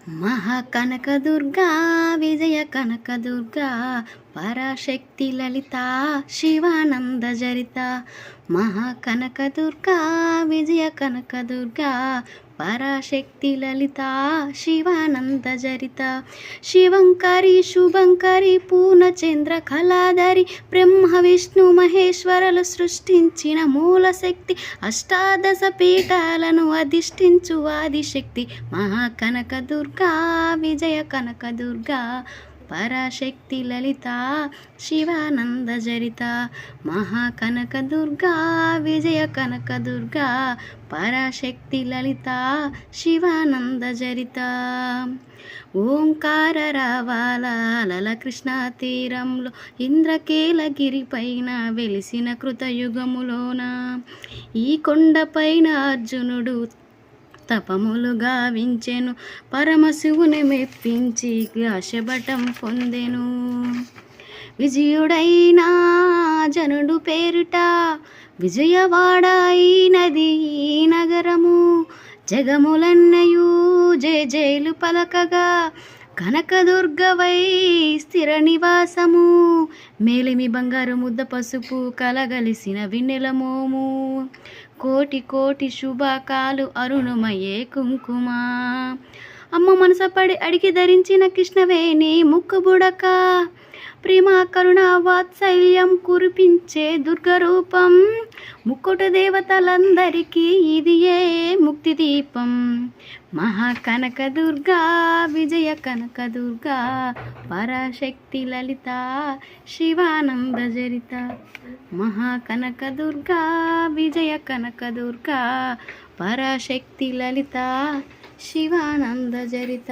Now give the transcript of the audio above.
మహాకనకదుర్గా విజయ కనకదుర్గా పరాశక్తి లలిత శివానంద జరిత. మహాకనకదుర్గా విజయ కనకదుర్గా పరాశక్తి లలిత శివానంద జరిత. శివంకరి శుభంకరి పూర్ణచంద్ర కళాధరి బ్రహ్మ విష్ణు మహేశ్వరులు సృష్టించిన మూలశక్తి. అష్టాదశ పీఠాలను అధిష్ఠించు ఆదిశక్తి. మహాకనకదుర్గా విజయ కనకదుర్గా పరాశక్తి లలిత శివానంద జరిత. మహాకనకదుర్గా విజయ కనకదుర్గా పరాశక్తి లలిత శివానంద జరిత. ఓంకార రావాల లల కృష్ణ తీరంలో ఇంద్రకీలగిరి పైన వెలిసిన కృతయుగములోన ఈ కొండపైన అర్జునుడు తపములు గావించెను. పరమశివుని మెప్పించి శబటం పొందెను. విజయుడైన జనుడు పేరుట విజయవాడ అయినది ఈ నగరము. జగములన్నయు జయ జయలు పలకగా కనకదుర్గవై స్థిర నివాసము. మేలిమి బంగారు ముద్ద పసుపు కలగలిసిన వెన్నెల మోము. కోటి కోటి శుభాకాలు అరుణమయే కుంకుమ. అమ్మ మనసపడి అడిగి ధరించిన కృష్ణవేణి ముక్కు బుడక. ప్రేమ కరుణ వాత్సల్యం కురిపించే దుర్గరూపం. ముక్కుట దేవతలందరికీ ఇది ఏ ముక్తి దీపం. మహాకనకదుర్గా విజయ కనకదుర్గా పరాశక్తి లలిత శివానంద జరిత. మహాకనకదుర్గా విజయ కనకదుర్గా పరాశక్తి లలిత శివానంద జరిత.